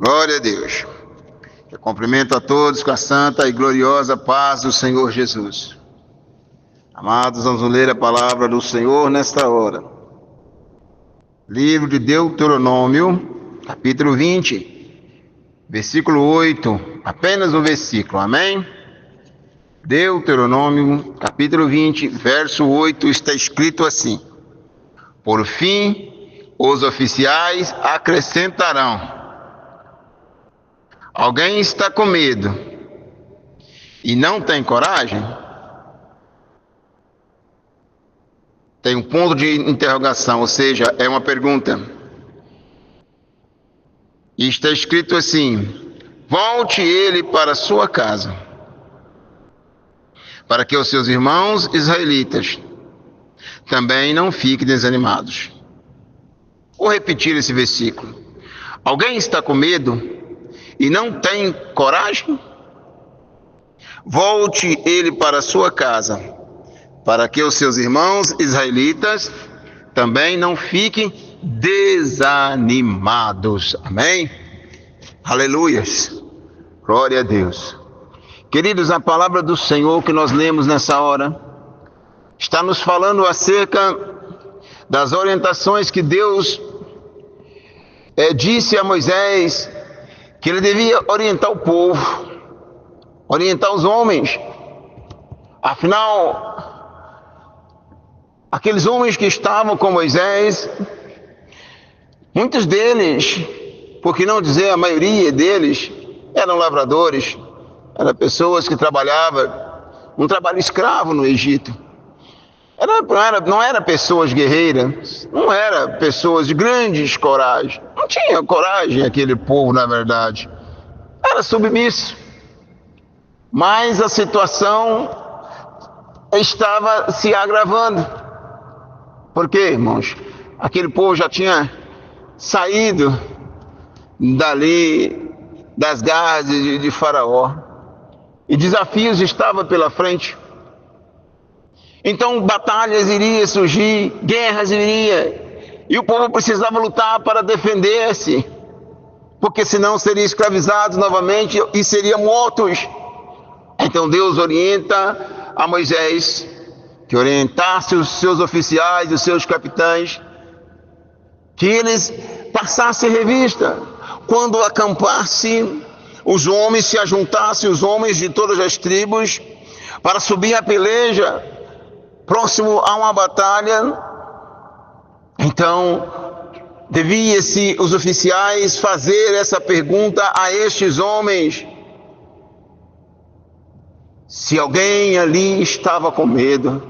Glória a Deus. Eu cumprimento a todos com a santa e gloriosa paz do Senhor Jesus. Amados, vamos ler a palavra do Senhor nesta hora. Livro de Deuteronômio, capítulo 20, versículo 8, apenas um versículo, amém? Deuteronômio, capítulo 20, verso 8, está escrito assim: por fim, os oficiais acrescentarão: alguém está com medo e não tem coragem? Tem um ponto de interrogação, ou seja, é uma pergunta. E está escrito assim: volte ele para sua casa, para que os seus irmãos israelitas também não fiquem desanimados. Vou repetir esse versículo. Alguém está com medo e não tem coragem? Volte ele para sua casa, para que os seus irmãos israelitas também não fiquem desanimados. Amém? Aleluias. Glória a Deus. Queridos, a palavra do Senhor que nós lemos nessa hora está nos falando acerca das orientações que Deus disse a Moisés que ele devia orientar o povo, orientar os homens. Afinal, aqueles homens que estavam com Moisés, muitos deles, por que não dizer a maioria deles, eram lavradores, eram pessoas que trabalhavam um trabalho escravo no Egito. Não eram pessoas guerreiras, não eram pessoas de grandes coragem. Não tinha coragem aquele povo, na verdade. Era submisso. Mas a situação estava se agravando. Por quê, irmãos? Aquele povo já tinha saído dali, das garras de Faraó. E desafios estavam pela frente. Então batalhas iriam surgir, guerras iriam, e o povo precisava lutar para defender-se, porque senão seriam escravizados novamente e seriam mortos. Então Deus orienta a Moisés que orientasse os seus oficiais, os seus capitães, que eles passassem revista. Quando acampasse, os homens se ajuntassem, os homens de todas as tribos, para subir a peleja, próximo a uma batalha. Então, devia-se os oficiais fazer essa pergunta a estes homens: se alguém ali estava com medo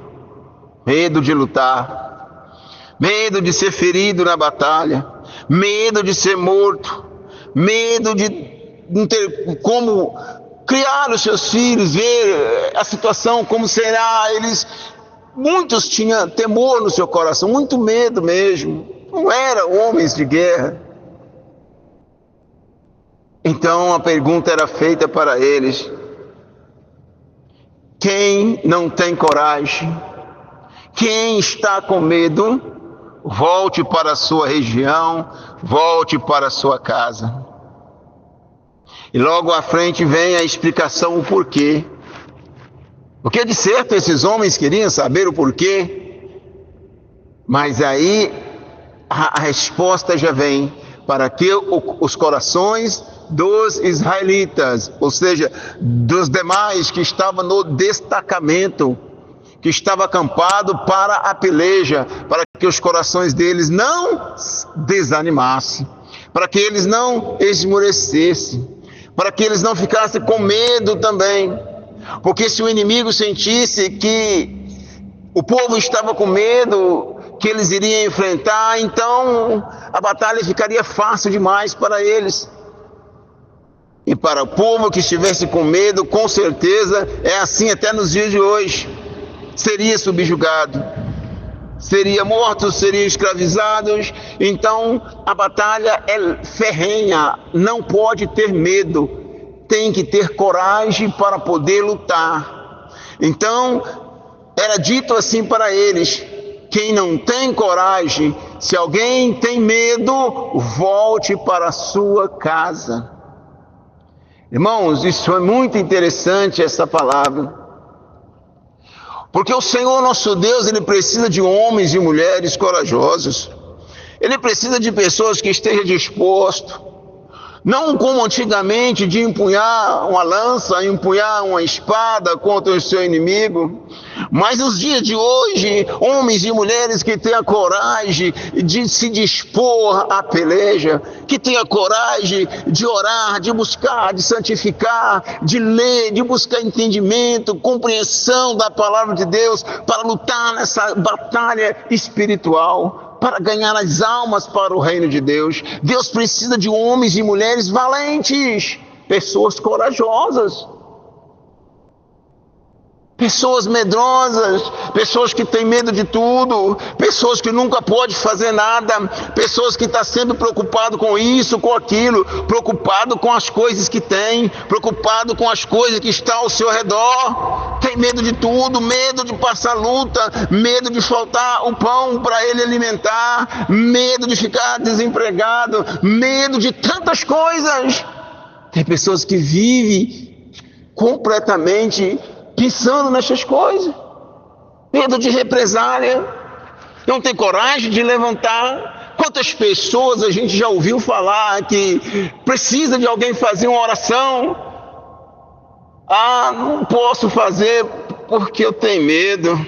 de lutar, medo de ser ferido na batalha, medo de ser morto, medo de não ter como criar os seus filhos, ver a situação como será. Muitos tinham temor no seu coração, muito medo mesmo. Não eram homens de guerra. Então a pergunta era feita para eles: quem não tem coragem, quem está com medo, volte para a sua região, volte para a sua casa. E logo à frente vem a explicação, o porquê. Porque de certo esses homens queriam saber o porquê, mas aí a resposta já vem: para que os corações dos israelitas, ou seja, dos demais que estavam no destacamento, que estava acampado para a peleja, para que os corações deles não desanimassem, para que eles não esmorecessem, para que eles não ficassem com medo também. Porque se o inimigo sentisse que o povo estava com medo, que eles iriam enfrentar, então a batalha ficaria fácil demais para eles. E para o povo que estivesse com medo, com certeza, é assim até nos dias de hoje, seria subjugado, seria morto, seriam escravizados. Então a batalha é ferrenha, não pode ter medo, tem que ter coragem para poder lutar. Então era dito assim para eles: quem não tem coragem, Se alguém tem medo, volte para a sua casa. Irmãos, isso é muito interessante, essa palavra. Porque o Senhor nosso Deus, Ele precisa de homens e mulheres corajosos. Ele precisa de pessoas que estejam dispostas, não como antigamente, de empunhar uma lança, empunhar uma espada contra o seu inimigo, mas nos dias de hoje, homens e mulheres que tenham a coragem de se dispor à peleja, que tenham a coragem de orar, de buscar, de santificar, de ler, de buscar entendimento, compreensão da palavra de Deus, para lutar nessa batalha espiritual, para ganhar as almas para o reino de Deus. Deus precisa de homens e mulheres valentes, pessoas corajosas, pessoas medrosas, pessoas que têm medo de tudo, pessoas que nunca podem fazer nada, pessoas que estão sempre preocupadas com isso, com aquilo, preocupado com as coisas que tem, preocupado com as coisas que estão ao seu redor, tem medo de tudo, medo de passar luta, medo de faltar o pão para ele alimentar, medo de ficar desempregado, medo de tantas coisas. Tem pessoas que vivem completamente pensando nessas coisas, medo de represália, não tem coragem de levantar. Quantas pessoas a gente já ouviu falar que precisa de alguém fazer uma oração? Não posso fazer porque eu tenho medo.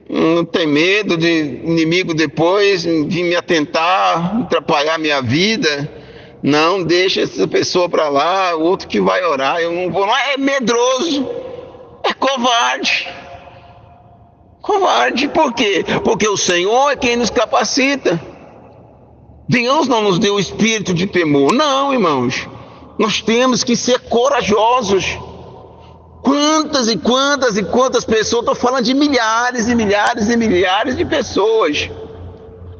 Não tenho medo de inimigo depois vir me atentar, atrapalhar minha vida. Não, deixa essa pessoa para lá, o outro que vai orar. Eu não vou, não é medroso. É covarde. Covarde, por quê? Porque o Senhor é quem nos capacita. Deus não nos deu o espírito de temor. Não, irmãos. Nós temos que ser corajosos. Quantas e quantas e quantas pessoas, estou falando de milhares e milhares e milhares de pessoas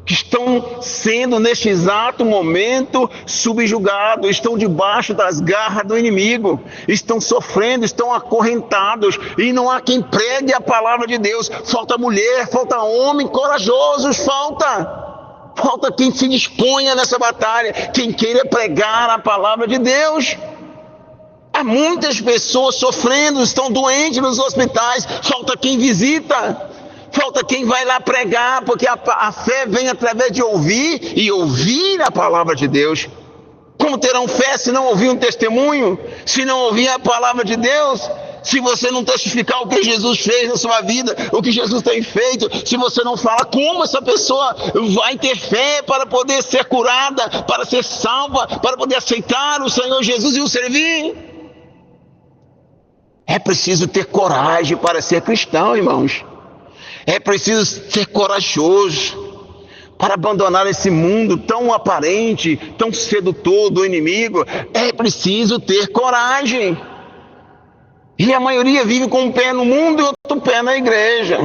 que estão sendo neste exato momento subjugados, estão debaixo das garras do inimigo, estão sofrendo, estão acorrentados, e não há quem pregue a palavra de Deus. Falta mulher, falta homem corajosos, falta quem se disponha nessa batalha, quem queira pregar a palavra de Deus. Há muitas pessoas sofrendo, estão doentes nos hospitais, falta quem visita. Falta quem vai lá pregar, porque a fé vem através de ouvir e ouvir a palavra de Deus. Como terão fé se não ouvir um testemunho? Se não ouvir a palavra de Deus? Se você não testificar o que Jesus fez na sua vida, o que Jesus tem feito, se você não falar, como essa pessoa vai ter fé para poder ser curada, para ser salva, para poder aceitar o Senhor Jesus e o servir? É preciso ter coragem para ser cristão, irmãos. É preciso ser corajoso para abandonar esse mundo tão aparente, tão sedutor do inimigo. É preciso ter coragem. E a maioria vive com um pé no mundo e outro pé na igreja.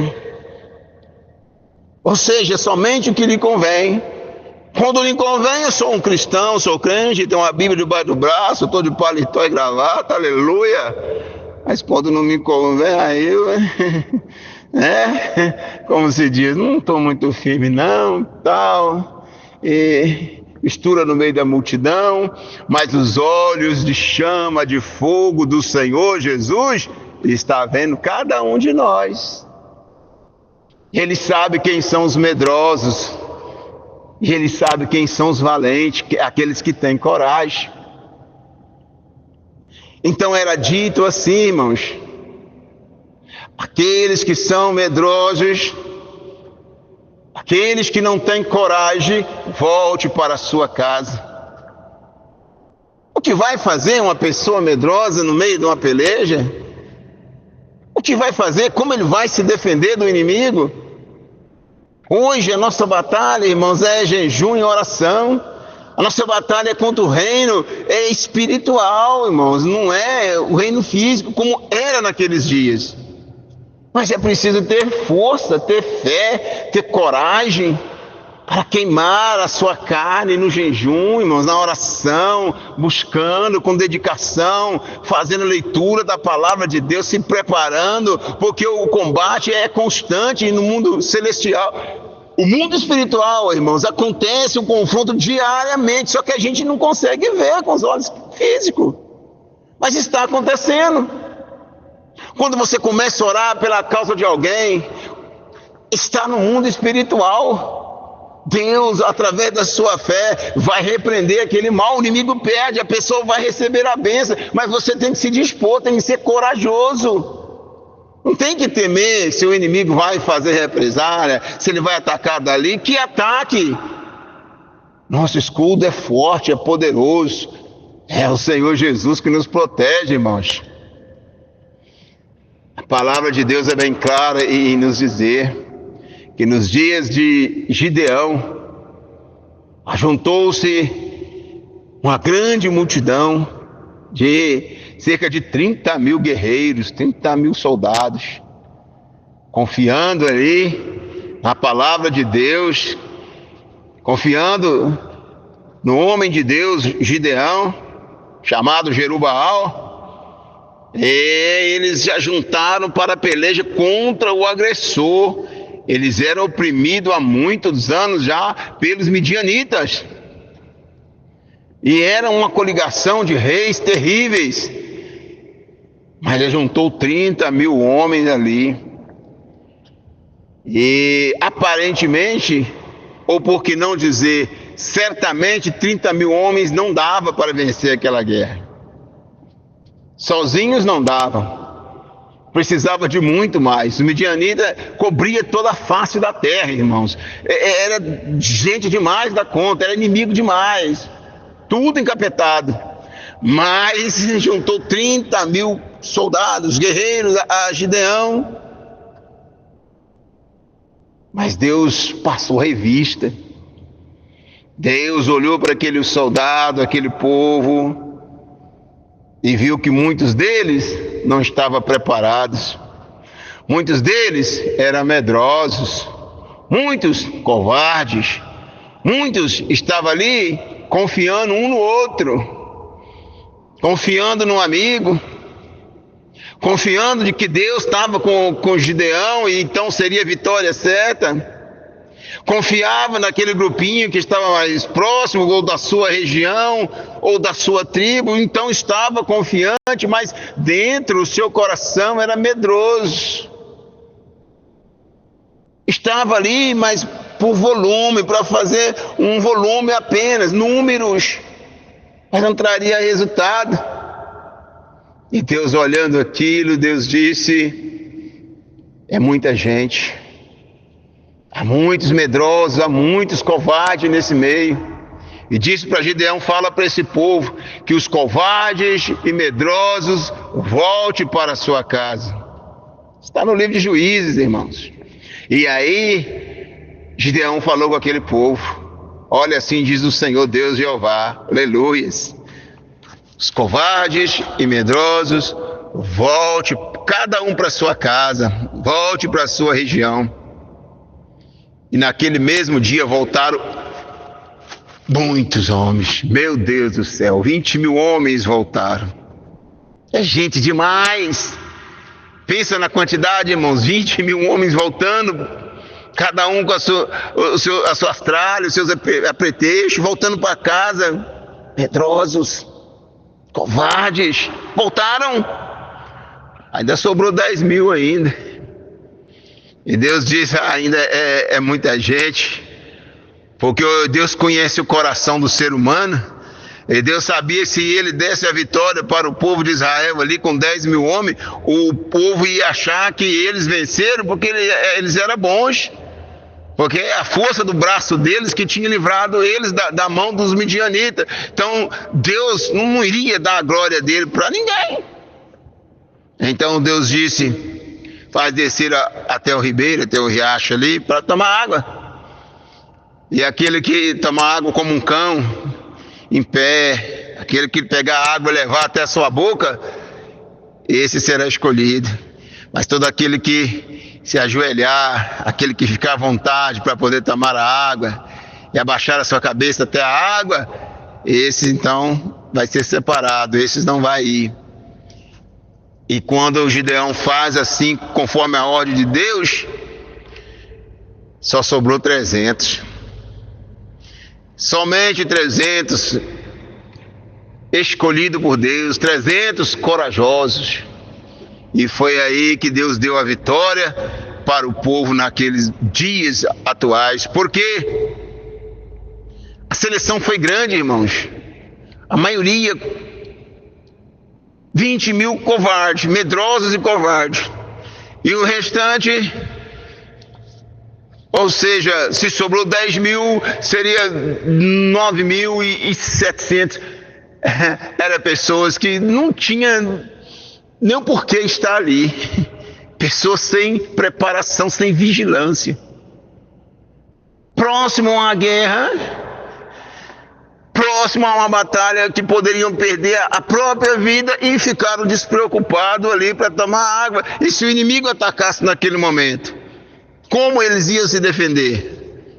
Ou seja, somente o que lhe convém. Quando lhe convém, eu sou um cristão, sou crente, tenho uma Bíblia debaixo do braço, estou de paletó e gravata, aleluia. Mas quando não me convém, aí eu... como se diz, não estou muito firme não, tal, e mistura no meio da multidão, mas os olhos de chama, de fogo do Senhor Jesus está vendo cada um de nós. Ele sabe quem são os medrosos, e Ele sabe quem são os valentes, aqueles que têm coragem. Então era dito assim, irmãos, aqueles que são medrosos, aqueles que não têm coragem, volte para a sua casa. O que vai fazer uma pessoa medrosa no meio de uma peleja? O que vai fazer? Como ele vai se defender do inimigo? Hoje a nossa batalha, irmãos, é jejum e oração. A nossa batalha é contra o reino espiritual, irmãos, não é o reino físico como era naqueles dias. Mas é preciso ter força, ter fé, ter coragem para queimar a sua carne no jejum, irmãos, na oração, buscando com dedicação, fazendo leitura da palavra de Deus, se preparando, porque o combate é constante no mundo celestial. O mundo espiritual, irmãos, acontece um confronto diariamente, só que a gente não consegue ver com os olhos físicos. Mas está acontecendo. Quando você começa a orar pela causa de alguém, está no mundo espiritual. Deus, através da sua fé, vai repreender aquele mal. O inimigo perde, a pessoa vai receber a bênção, mas você tem que se dispor, tem que ser corajoso. Não tem que temer se o inimigo vai fazer represália, se ele vai atacar dali, que ataque. Nosso escudo é forte, é poderoso. É o Senhor Jesus que nos protege, irmãos. A palavra de Deus é bem clara em nos dizer que nos dias de Gideão, ajuntou-se uma grande multidão de cerca de 30 mil guerreiros, 30 mil soldados, confiando ali na palavra de Deus, confiando no homem de Deus, Gideão, chamado Jerubaal. E eles se juntaram para a peleja contra o agressor. Eles eram oprimidos há muitos anos já pelos midianitas. E era uma coligação de reis terríveis. Mas ele juntou 30 mil homens ali. E aparentemente, ou por que não dizer, certamente 30 mil homens não dava para vencer aquela guerra. Sozinhos não davam. Precisava de muito mais. O midianita cobria toda a face da terra, irmãos. Era gente demais da conta, era inimigo demais. Tudo encapetado. Mas juntou 30 mil soldados, guerreiros a Gideão. Mas Deus passou revista. Deus olhou para aquele soldado, aquele povo, e viu que muitos deles não estavam preparados. Muitos deles eram medrosos, muitos covardes, muitos estavam ali confiando um no outro, confiando no amigo, confiando de que Deus estava com Gideão e então seria a vitória certa. Confiava naquele grupinho que estava mais próximo, ou da sua região, ou da sua tribo, então estava confiante, mas dentro o seu coração era medroso. Estava ali, mas por volume, para fazer um volume apenas, números, mas não traria resultado. E Deus olhando aquilo, Deus disse: é muita gente. Há muitos medrosos, há muitos covardes nesse meio. E disse para Gideão: fala para esse povo que os covardes e medrosos volte para a sua casa. Está no livro de Juízes, irmãos. E aí Gideão falou com aquele povo: olha, assim diz o Senhor Deus Jeová, aleluias, os covardes e medrosos volte, cada um para a sua casa, volte para a sua região. E naquele mesmo dia voltaram muitos homens. Meu Deus do céu, 20 mil homens voltaram. É gente demais. Pensa na quantidade, irmãos, 20 mil homens voltando, cada um com as suas tralhas, os seus apetrechos, voltando para casa, medrosos, covardes. Voltaram. Ainda sobrou 10 mil ainda. E Deus disse: ainda é muita gente, porque Deus conhece o coração do ser humano, e Deus sabia que se ele desse a vitória para o povo de Israel ali com 10 mil homens, o povo ia achar que eles venceram porque eles eram bons, porque é a força do braço deles que tinha livrado eles da mão dos midianitas. Então Deus não iria dar a glória dele para ninguém. Então Deus disse: faz descer até o ribeiro, até o riacho ali, para tomar água. E aquele que tomar água como um cão, em pé, aquele que pegar a água e levar até a sua boca, esse será escolhido. Mas todo aquele que se ajoelhar, aquele que ficar à vontade para poder tomar a água e abaixar a sua cabeça até a água, esse então vai ser separado, esses não vai ir. E quando o Gideão faz assim, conforme a ordem de Deus, Só sobrou 300. Somente 300 escolhidos por Deus, 300 corajosos. E foi aí que Deus deu a vitória para o povo naqueles dias atuais. Porque a seleção foi grande, irmãos. A maioria, 20 mil covardes, medrosos e covardes. E o restante, ou seja, se sobrou 10 mil, seria 9.700. Eram pessoas que não tinham nem o porquê estar ali. Pessoas sem preparação, sem vigilância. Próximo a uma guerra, próximo a uma batalha que poderiam perder a própria vida e ficaram despreocupados ali para tomar água. E se o inimigo atacasse naquele momento, como eles iam se defender?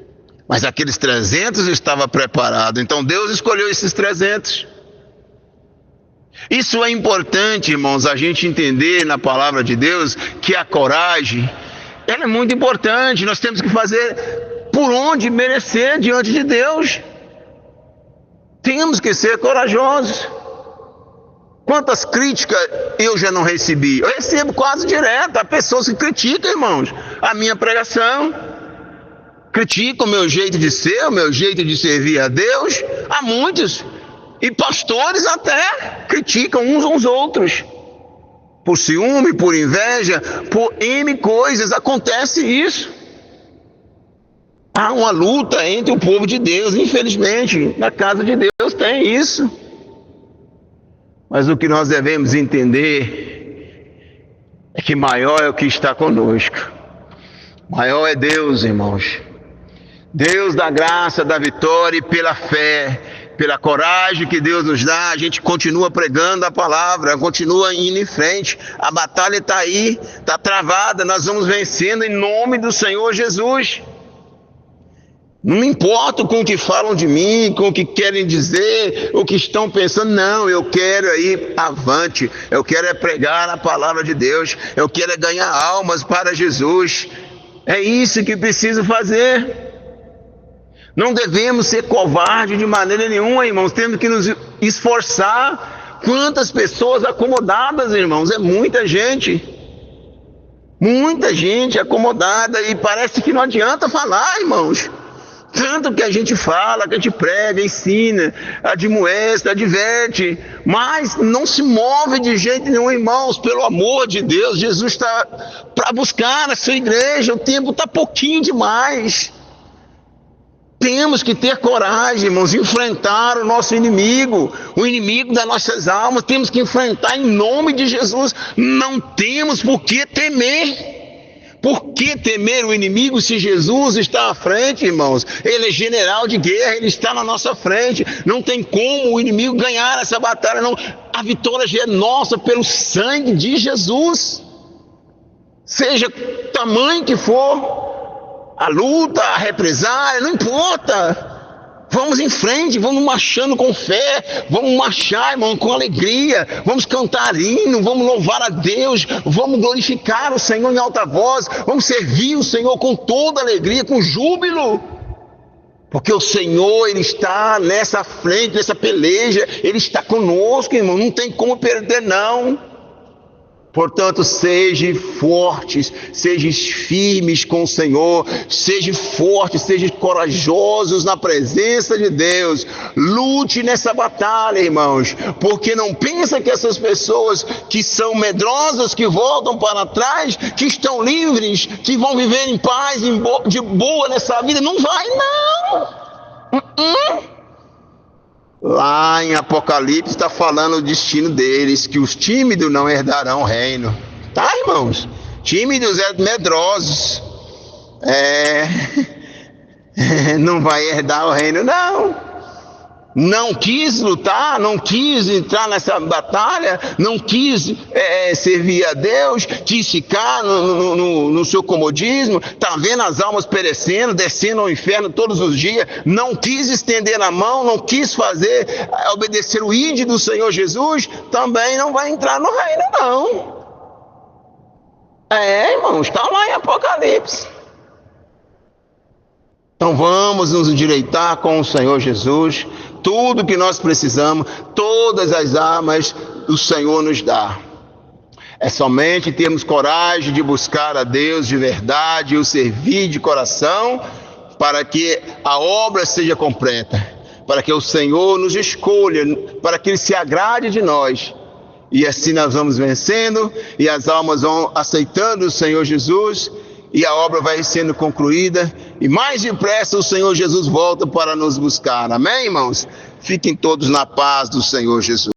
Mas aqueles 300 estavam preparados. Então Deus escolheu esses 300. Isso é importante, irmãos, a gente entender na palavra de Deus que a coragem, ela é muito importante. Nós temos que fazer por onde merecer diante de Deus. Temos que ser corajosos. Quantas críticas eu já não recebi? Eu recebo quase direto. Há pessoas que criticam, irmãos, a minha pregação. Criticam o meu jeito de ser, o meu jeito de servir a Deus. Há muitos. E pastores até criticam uns aos outros. Por ciúme, por inveja, por N coisas. Acontece isso. Há uma luta entre o povo de Deus. Infelizmente, na casa de Deus tem isso. Mas o que nós devemos entender é que maior é o que está conosco. Maior é Deus, irmãos. Deus da graça, da vitória, e pela fé, pela coragem que Deus nos dá, a gente continua pregando a palavra, continua indo em frente. A batalha está aí, está travada, nós vamos vencendo em nome do Senhor Jesus. Não me importo com o que falam de mim, com o que querem dizer, o que estão pensando. Não, eu quero ir avante. Eu quero pregar a palavra de Deus. Eu quero ganhar almas para Jesus. É isso que preciso fazer. Não devemos ser covardes de maneira nenhuma, irmãos. Temos que nos esforçar. Quantas pessoas acomodadas, irmãos. É muita gente. Muita gente acomodada. E parece que não adianta falar, irmãos. Tanto que a gente fala, que a gente prega, ensina, admoesta, adverte, mas não se move de jeito nenhum, irmãos, pelo amor de Deus. Jesus está para buscar a sua igreja, o tempo está pouquinho demais. Temos que ter coragem, irmãos, enfrentar o nosso inimigo, o inimigo das nossas almas. Temos que enfrentar em nome de Jesus. Não temos por que temer. Por que temer o inimigo se Jesus está à frente, irmãos? Ele é general de guerra, ele está na nossa frente. Não tem como o inimigo ganhar essa batalha, não. A vitória já é nossa pelo sangue de Jesus. Seja o tamanho que for, a luta, a represália, não importa. Vamos em frente, vamos marchando com fé, vamos marchar, irmão, com alegria, vamos cantar hino, vamos louvar a Deus, vamos glorificar o Senhor em alta voz, vamos servir o Senhor com toda alegria, com júbilo, porque o Senhor, Ele está nessa frente, nessa peleja, Ele está conosco, irmão, não tem como perder não. Portanto, sejam fortes, sejam firmes com o Senhor, sejam fortes, sejam corajosos na presença de Deus. Lute nessa batalha, irmãos, porque não pensa que essas pessoas que são medrosas, que voltam para trás, que estão livres, que vão viver em paz, de boa nessa vida, não vai não. Lá em Apocalipse está falando o destino deles, que os tímidos não herdarão o reino. Tá, irmãos? Tímidos é medrosos. Não vai herdar o reino, não. Não quis lutar, não quis entrar nessa batalha, não quis servir a Deus, quis ficar no seu comodismo, está vendo as almas perecendo, descendo ao inferno todos os dias, não quis estender a mão, não quis obedecer o ídolo do Senhor Jesus, também não vai entrar no reino, não. Irmãos, está lá em Apocalipse. Então vamos nos endireitar com o Senhor Jesus. Tudo que nós precisamos, todas as armas o Senhor nos dá. É somente termos coragem de buscar a Deus de verdade e o servir de coração, para que a obra seja completa, para que o Senhor nos escolha, para que Ele se agrade de nós. E assim nós vamos vencendo, e as almas vão aceitando o Senhor Jesus, e a obra vai sendo concluída, e mais depressa o Senhor Jesus volta para nos buscar. Amém, irmãos? Fiquem todos na paz do Senhor Jesus.